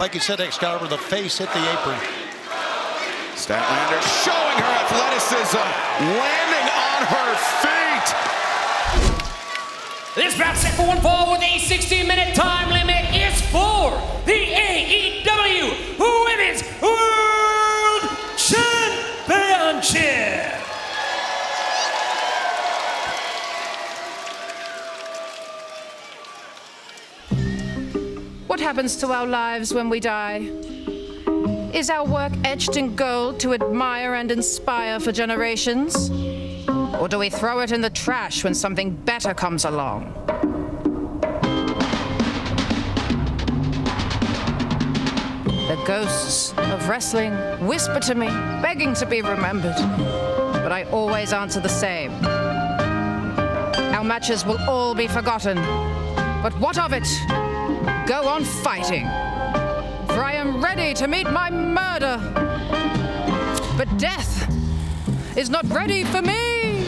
Like you said, Excalibur, the face hit the apron. Statlander showing her athleticism, landing on her feet. This bout set for one fall with a 60-minute time limit is for the AEW Women's World Championship. What happens to our lives when we die? Is our work etched in gold to admire and inspire for generations? Or do we throw it in the trash when something better comes along? The ghosts of wrestling whisper to me, begging to be remembered. But I always answer the same. Our matches will all be forgotten. But what of it? Go on fighting, for I am ready to meet my murder. But death is not ready for me.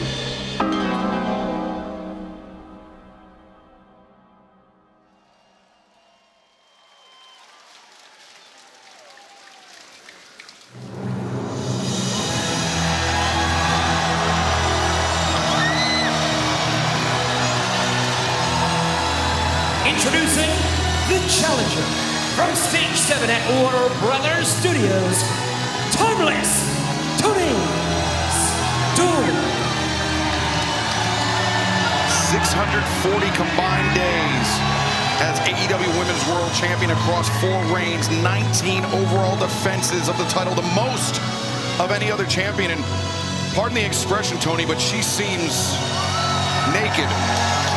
Introducing the challenger from Stage 7 at Warner Brothers Studios, Timeless Toni Storm. 640 combined days as AEW Women's World Champion across 4 reigns, 19 overall defenses of the title, the most of any other champion. And pardon the expression, Toni, but she seems naked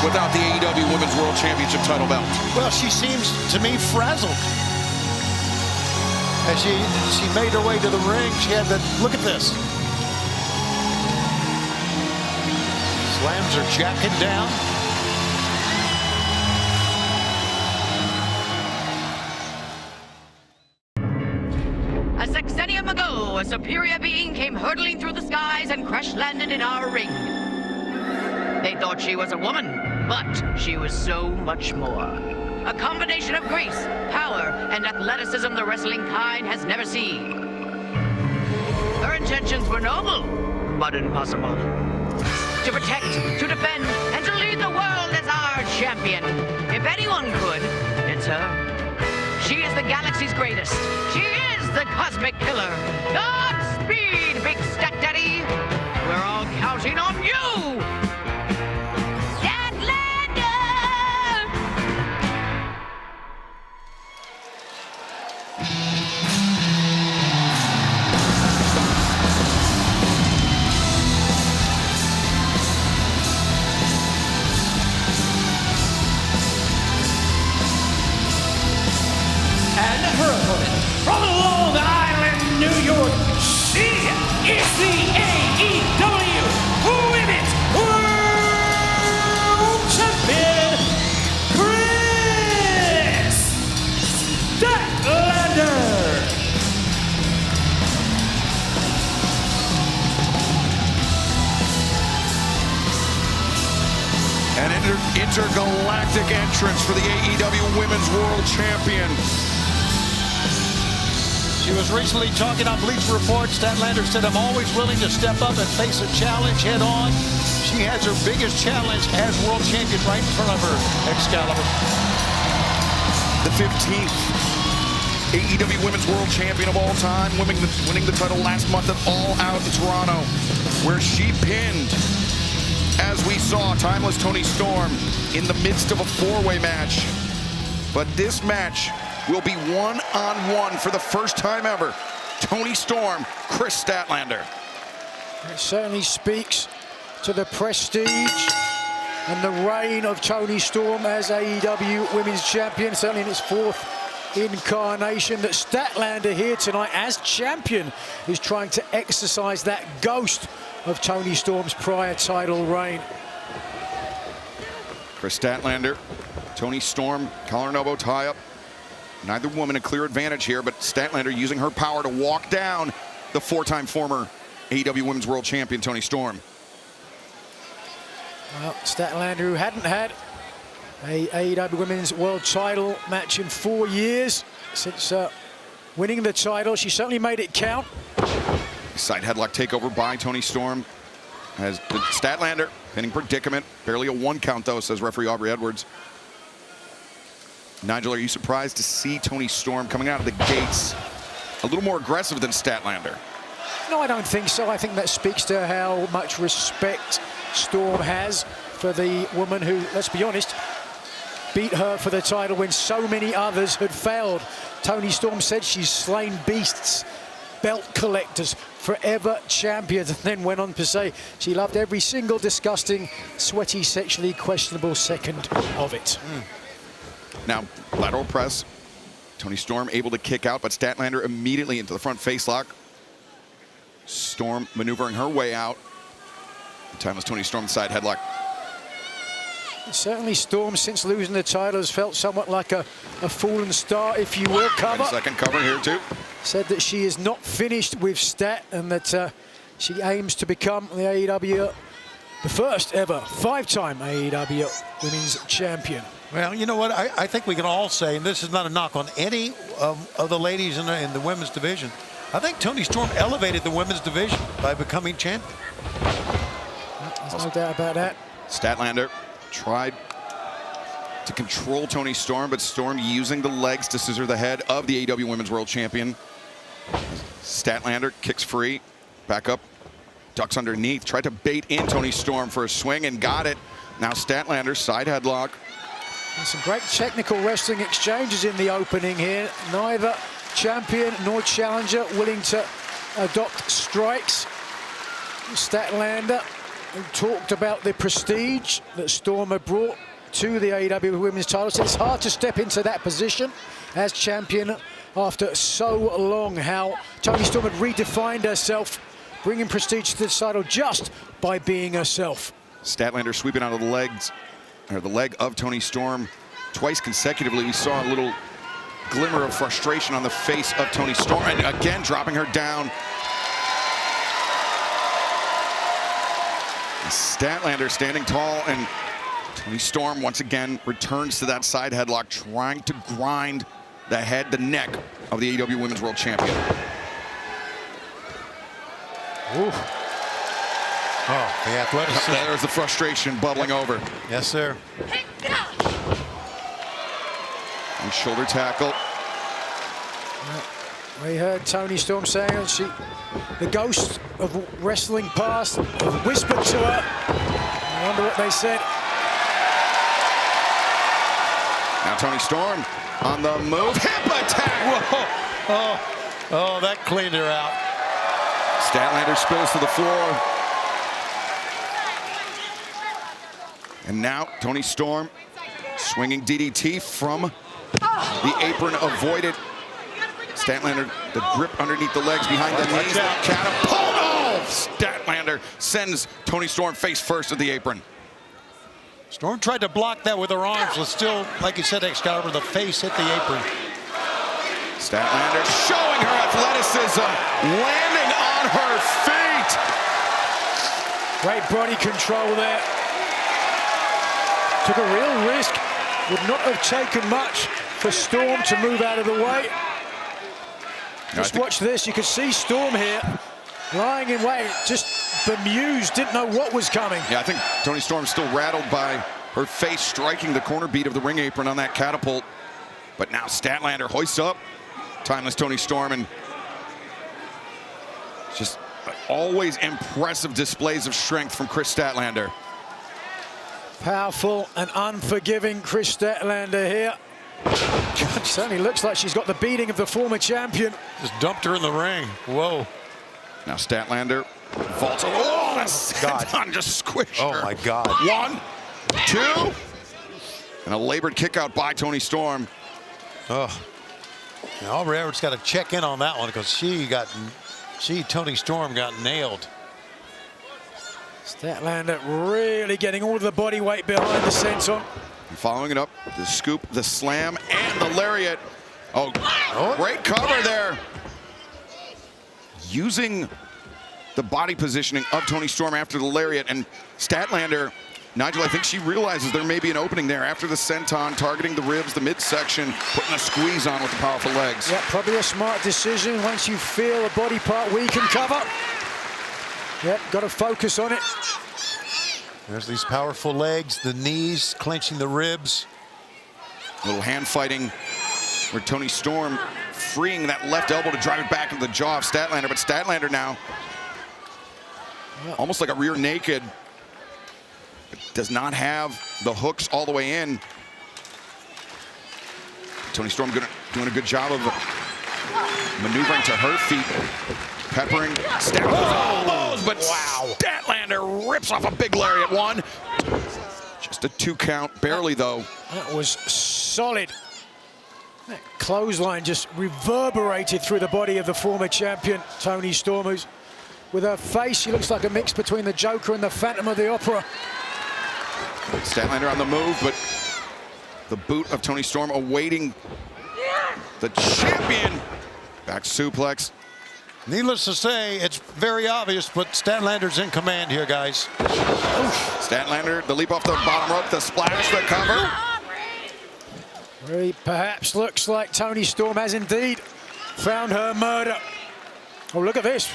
without the AEW Women's World Championship title belt. Well, she seems to me frazzled. As she made her way to the ring, she had to look at this. Slams her jacket down. A sexennium ago, a superior being came hurtling through the skies and crash-landed in our ring. They thought she was a woman, but she was so much more. A combination of grace, power, and athleticism the wrestling kind has never seen. Her intentions were noble, but impossible. To protect, to defend, and to lead the world as our champion. If anyone could, it's her. She is the galaxy's greatest. She is the cosmic killer. Godspeed, Big Stat Daddy. We're all counting on you. And her opponent from Long Island, New York, she is the AEW Women's World Champion, Kris Statlander. An intergalactic entrance for the AEW Women's World Champion. She was recently talking on Bleacher Report. Statlander said, "I'm always willing to step up and face a challenge head on." She has her biggest challenge as world champion right in front of her, Excalibur. The 15th AEW Women's World Champion of all time, winning the title last month at All Out in Toronto, where she pinned, as we saw, Timeless Toni Storm in the midst of a 4-way match. But this match will be one-on-one for the first time ever. Toni Storm, Kris Statlander. It certainly speaks to the prestige and the reign of Toni Storm as AEW Women's Champion, certainly in its 4th incarnation, that Statlander here tonight as champion is trying to exercise that ghost of Toni Storm's prior title reign. Kris Statlander, Toni Storm, collar and elbow tie-up. Neither woman a clear advantage here, but Statlander using her power to walk down the 4-time former AEW Women's World Champion, Toni Storm. Well, Statlander, who hadn't had a AEW Women's World title match in 4 years, since winning the title. She certainly made it count. Side headlock takeover by Toni Storm. Has the Statlander pinning predicament. Barely a 1 count though, says referee Aubrey Edwards. Nigel, are you surprised to see Toni Storm coming out of the gates a little more aggressive than Statlander? No, I don't think so. I think that speaks to how much respect Storm has for the woman who, let's be honest, beat her for the title when so many others had failed. Toni Storm said she's slain beasts, belt collectors, forever champions, and then went on to say she loved every single disgusting, sweaty, sexually questionable second of it. Now, lateral press. Toni Storm able to kick out, but Statlander immediately into the front face lock. Storm maneuvering her way out. Timeless Toni Storm side headlock. Certainly Storm, since losing the title, has felt somewhat like a fallen star, if you will. Cover. And second cover here too. Said that she is not finished with Stat and that she aims to become the AEW, the first ever 5-time AEW Women's Champion. Well, you know what? I think we can all say, and this is not a knock on any of the ladies in the women's division, I think Toni Storm elevated the women's division by becoming champion. There's no doubt about that. Statlander tried to control Toni Storm, but Storm using the legs to scissor the head of the AEW Women's World Champion. Statlander kicks free, back up, ducks underneath, tried to bait in Toni Storm for a swing and got it. Now Statlander side headlock. And some great technical wrestling exchanges in the opening here. Neither champion nor challenger willing to adopt strikes. Statlander talked about the prestige that Storm had brought to the AEW Women's title. So it's hard to step into that position as champion after so long. How Toni Storm had redefined herself, bringing prestige to the title just by being herself. Statlander sweeping out of the legs, or the leg of Toni Storm twice consecutively. We saw a little glimmer of frustration on the face of Toni Storm, and again dropping her down. Statlander standing tall, and Toni Storm once again returns to that side headlock, trying to grind the head, the neck of the AEW Women's World Champion. Ooh. Oh, the athleticism. There's the frustration bubbling over. Yes, sir. And shoulder tackle. We heard Toni Storm saying that the ghost of wrestling past whispered to her. I wonder what they said. Now Toni Storm on the move. Hip attack! Whoa. Oh, that cleaned her out. Statlander spills to the floor. And now Toni Storm swinging DDT from the apron, avoided. Statlander, the grip underneath the legs, behind the knees. Catapult! Oh! Statlander sends Toni Storm face first at the apron. Storm tried to block that with her arms, but still, like you said, Excalibur, the face hit the apron. Statlander showing her athleticism, landing on her feet. Great body control there. Took a real risk. Would not have taken much for Storm to move out of the way. Just watch this. You can see Storm here lying in wait, just bemused, didn't know what was coming. Yeah, I think Toni Storm's still rattled by her face striking the corner bead of the ring apron on that catapult. But now Statlander hoists up timeless Toni Storm, and just always impressive displays of strength from Kris Statlander. Powerful and unforgiving Kris Statlander here. Certainly looks like she's got the beating of the former champion. Just dumped her in the ring. Whoa. Now Statlander vaults. Oh, that's God. Just squished her. Oh my God. 1, 2, and a labored kick out by Toni Storm. Oh. Now, Aubrey Edwards got to check in on that one because Toni Storm got nailed. Statlander really getting all of the body weight behind the senton. And following it up, the scoop, the slam, and the lariat. Oh, great cover there. Using the body positioning of Toni Storm after the lariat, and Statlander Nigel, I think she realizes there may be an opening there after the senton, targeting the ribs, the midsection, putting a squeeze on with the powerful legs. Yeah, probably a smart decision. Once you feel a body part weak and cover. Yep, got to focus on it. There's these powerful legs, the knees, clenching the ribs. A little hand fighting where Toni Storm freeing that left elbow to drive it back into the jaw of Statlander, but Statlander now almost like a rear naked. Does not have the hooks all the way in. Toni Storm doing a good job of maneuvering to her feet, peppering Statlander with elbows, but Statlander rips off a big lariat one. Just a 2 count, barely though. That was solid. That clothesline just reverberated through the body of the former champion, Toni Storm, who's, with her face, she looks like a mix between the Joker and the Phantom of the Opera. Statlander on the move, but the boot of Toni Storm awaiting the champion. Back suplex. Needless to say, it's very obvious, but Statlander's in command here, guys. Statlander, the leap off the bottom rope, the splash, the cover. Perhaps looks like Toni Storm has indeed found her murder. Oh, look at this.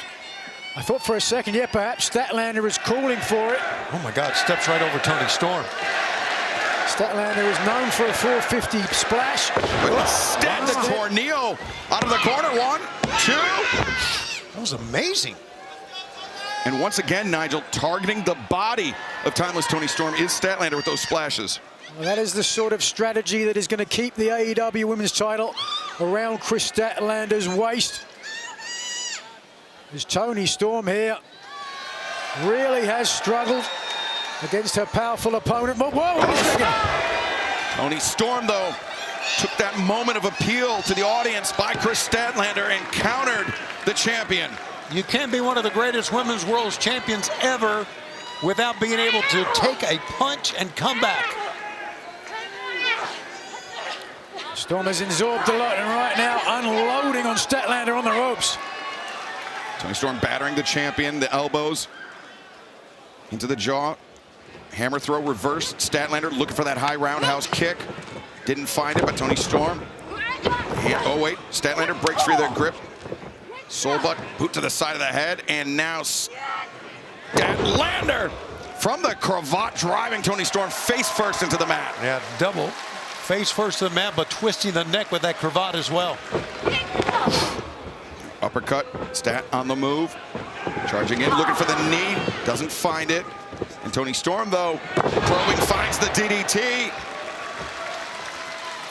I thought for a second, yeah, perhaps Statlander is calling for it. Oh my God, steps right over Toni Storm. Statlander is known for a 450 splash. Extend the tornado out of the corner. 1, 2. That was amazing. And once again, Nigel, targeting the body of timeless Toni Storm is Statlander with those splashes. Well, that is the sort of strategy that is going to keep the AEW Women's title around Kris Statlander's waist. As Toni Storm here really has struggled against her powerful opponent. But whoa, wait a second. Toni Storm, though, took that moment of appeal to the audience by Kris Statlander and countered the champion. You can't be one of the greatest women's world champions ever without being able to take a punch and come back. Storm has absorbed a lot, and right now unloading on Statlander on the ropes. Toni Storm battering the champion, the elbows into the jaw. Hammer throw reversed. Statlander looking for that high roundhouse kick. Didn't find it, but Toni Storm. Oh, wait. Statlander breaks free of their grip. Soul butt, boot to the side of the head, and now Statlander from the cravat driving Toni Storm face first into the mat. Yeah, double. Face first to the mat, but twisting the neck with that cravat as well. Uppercut, Stat on the move. Charging in, looking for the knee. Doesn't find it. And Toni Storm, though, probing, finds the DDT.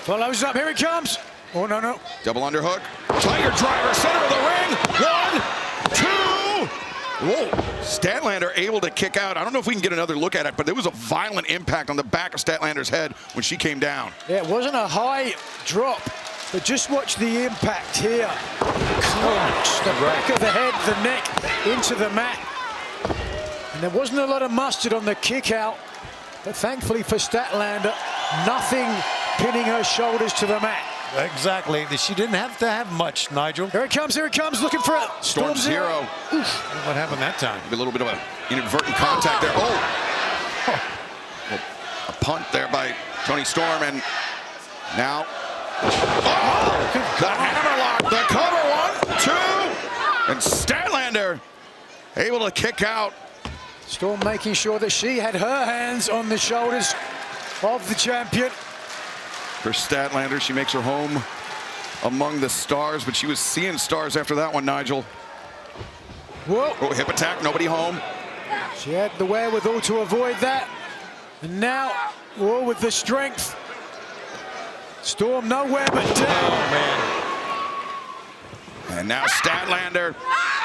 Follows up, here he comes. Oh, no, no. Double underhook. Tiger driver, center of the ring. 1, 2. Whoa. Statlander able to kick out. I don't know if we can get another look at it, but there was a violent impact on the back of Statlander's head when she came down. Yeah, it wasn't a high drop, but just watch the impact here. Clench the back of the head, the neck, into the mat. And there wasn't a lot of mustard on the kick out, but thankfully for Statlander, nothing pinning her shoulders to the mat. Exactly. She didn't have to have much, Nigel. Here it comes, looking for it. Storm zero. What happened that time? A little bit of an inadvertent contact there. Oh! A punt there by Toni Storm, and now... Oh! The hammerlock, the cover, 1, 2, and Statlander able to kick out. Storm making sure that she had her hands on the shoulders of the champion. For Statlander, she makes her home among the stars, but she was seeing stars after that one, Nigel. Whoa. Oh, hip attack, nobody home. She had the wherewithal to avoid that. And now, whoa, with the strength. Storm nowhere but down. Oh, man. And now Statlander,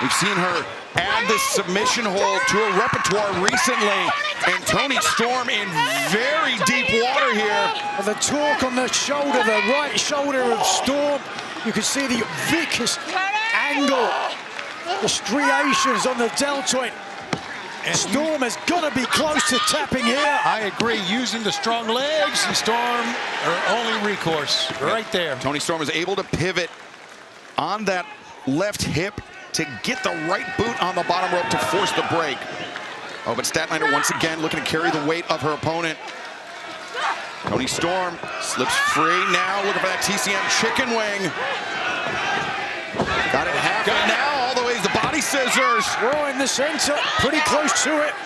we've seen her add this submission hold to her repertoire recently. And Toni Storm in very deep water here. And the torque on the shoulder, the right shoulder of Storm. You can see the vicious angle, the striations on the deltoid. And Storm has got to be close to tapping here. I agree. Using the strong legs, and Storm, her only recourse, right there. Toni Storm is able to pivot on that left hip to get the right boot on the bottom rope to force the break. Oh, but Statlander once again looking to carry the weight of her opponent. Toni Storm slips free now, looking for that TCM chicken wing. Got it halfway now, all the way to the body scissors. Oh, in the center, pretty close to it.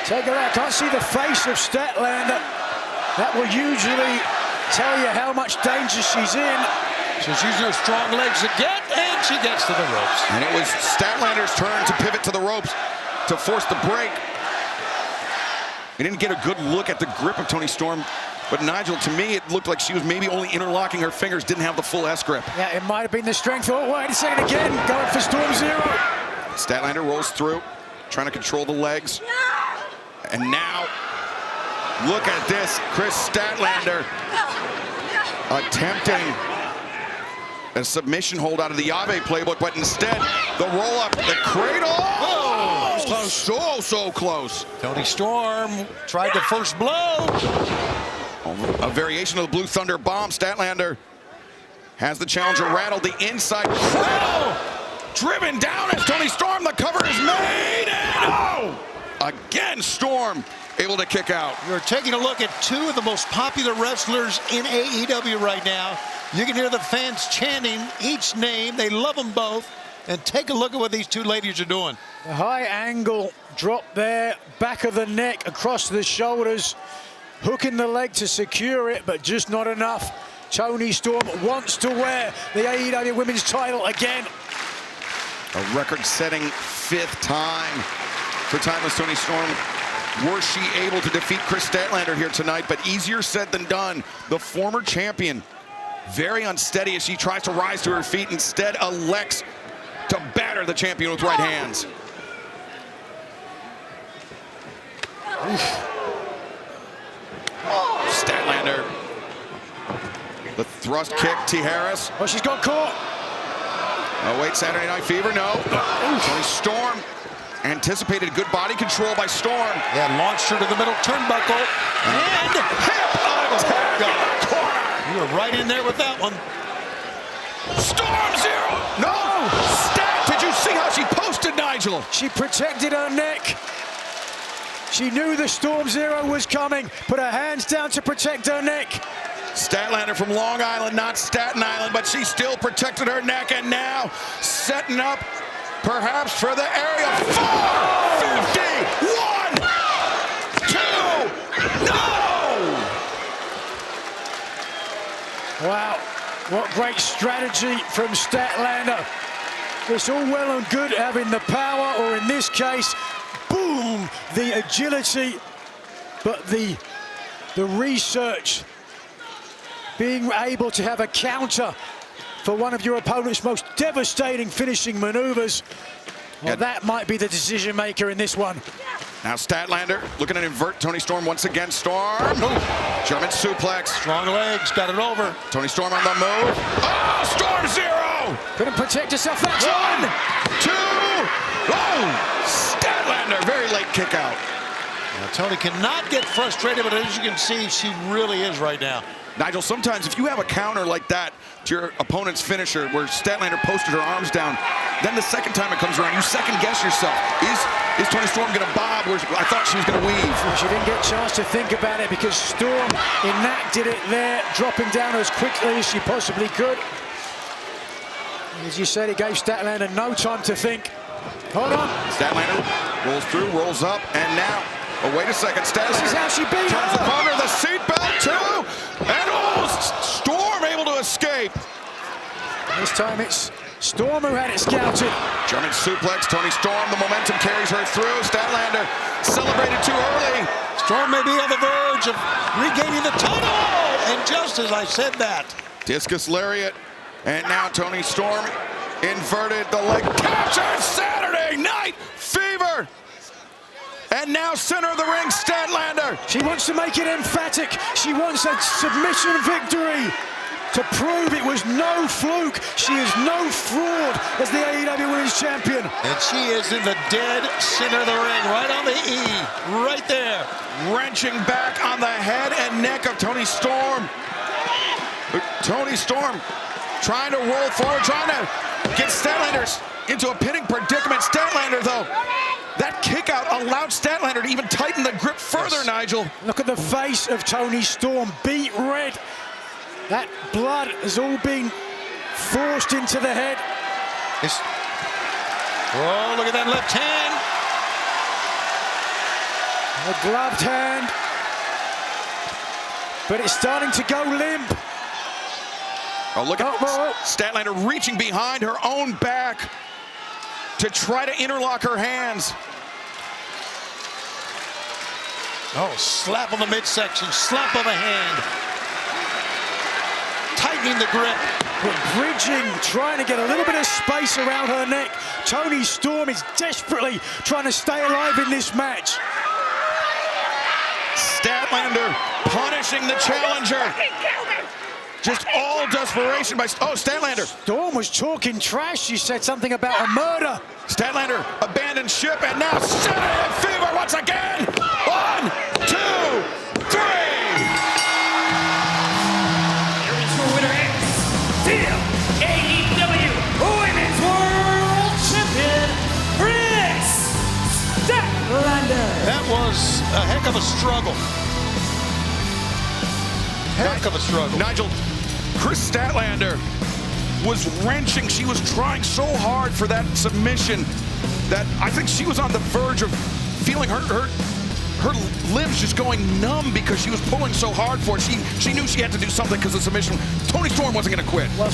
Take a look, can't see the face of Statlander. That will usually tell you how much danger she's in. She's using her strong legs again, and she gets to the ropes. And it was Statlander's turn to pivot to the ropes to force the break. We didn't get a good look at the grip of Toni Storm, but Nigel, to me, it looked like she was maybe only interlocking her fingers, didn't have the full S grip. Yeah, it might have been the strength. Oh, wait a second again, going for Storm Zero. Statlander rolls through, trying to control the legs. And now, look at this, Kris Statlander attempting a submission hold out of the Ave playbook, but instead, the roll-up, the cradle. Oh, so close. Toni Storm tried the first blow. A variation of the Blue Thunder bomb. Statlander has the challenger rattled. The inside cradle driven down as Toni Storm. The cover is made, and again, Storm able to kick out. You're taking a look at two of the most popular wrestlers in AEW right now. You can hear the fans chanting each name. They love them both. And take a look at what these two ladies are doing. A high angle drop there, back of the neck, across the shoulders, hooking the leg to secure it, but just not enough. Toni Storm wants to wear the AEW Women's title again. A record-setting 5th time for timeless Toni Storm. Were she able to defeat Kris Statlander here tonight, but easier said than done. The former champion, very unsteady as she tries to rise to her feet, instead elects to batter the champion with right hands. Statlander. The thrust kick, T. Harris. Oh, she's got caught. Oh, wait, Saturday Night Fever, no. Toni Storm anticipated good body control by Storm. Yeah, launched her to the middle turnbuckle. And hip corner. You were right in there with that one. Storm Zero. No. Stat. Did you see how she posted, Nigel? She protected her neck. She knew the Storm Zero was coming. Put her hands down to protect her neck. Statlander from Long Island, not Staten Island, but she still protected her neck, and now setting up perhaps for the area. 451. 2. No. Wow, what great strategy from Statlander. It's all well and good having the power, or in this case, boom, the agility, but the research, being able to have a counter for one of your opponent's most devastating finishing maneuvers. Well, that might be the decision maker in this one. Now Statlander looking to invert Toni Storm once again. Storm. German suplex. Strong legs, got it over. Toni Storm on the move. Oh, Storm Zero. Couldn't protect herself. That's 1, 2. Oh, Statlander, very late kick out. Now, Toni cannot get frustrated, but as you can see, she really is right now. Nigel, sometimes if you have a counter like that to your opponent's finisher where Statlander posted her arms down, then the second time it comes around, you second guess yourself. Is Toni Storm gonna bob where I thought she was gonna weave? She didn't get a chance to think about it because Storm enacted it there, dropping down as quickly as she possibly could. As you said, it gave Statlander no time to think. Hold on. Statlander rolls through, rolls up, and now, oh, wait a second, Statlander. This is how she beat turns her. the corner, the seatbelt too, and Storm able to escape. This time it's Storm who had it scouted. German suplex, Toni Storm, the momentum carries her through. Statlander celebrated too early. Storm may be on the verge of regaining the title, and just as I said that. Discus lariat, and now Toni Storm inverted the leg. Captured Saturday Night Fever! And now center of the ring, Statlander. She wants to make it emphatic. She wants a submission victory to prove it was no fluke. She is no fraud as the AEW Women's Champion. And she is in the dead center of the ring, right on the E, right there. Wrenching back on the head and neck of Toni Storm. Toni Storm trying to roll forward, trying to get Statlander into a pinning predicament. Statlander, though, That kick out allowed Statlander to even tighten the grip further, Nigel. Look at the face of Toni Storm, beet red. That blood has all been forced into the head. Oh, look at that left hand. A gloved hand. But it's starting to go limp. Oh, look at Statlander reaching behind her own back to try to interlock her hands. Oh, slap on the midsection, slap of a hand. Tightening the grip. Bridging, trying to get a little bit of space around her neck. Toni Storm is desperately trying to stay alive in this match. Statlander punishing the challenger. Just all desperation by Statlander. Storm was talking trash. She said something about a murder. Statlander abandoned ship and now Saturday Fever once again. 1, 2, 3. Here is your winner, still AEW Women's World Champion, Kris Statlander. That was a heck of a struggle. Heck of a struggle. Nigel, Kris Statlander was wrenching. She was trying so hard for that submission that I think she was on the verge of feeling her limbs just going numb because she was pulling so hard for it. She knew she had to do something because the submission. Toni Storm wasn't going to quit.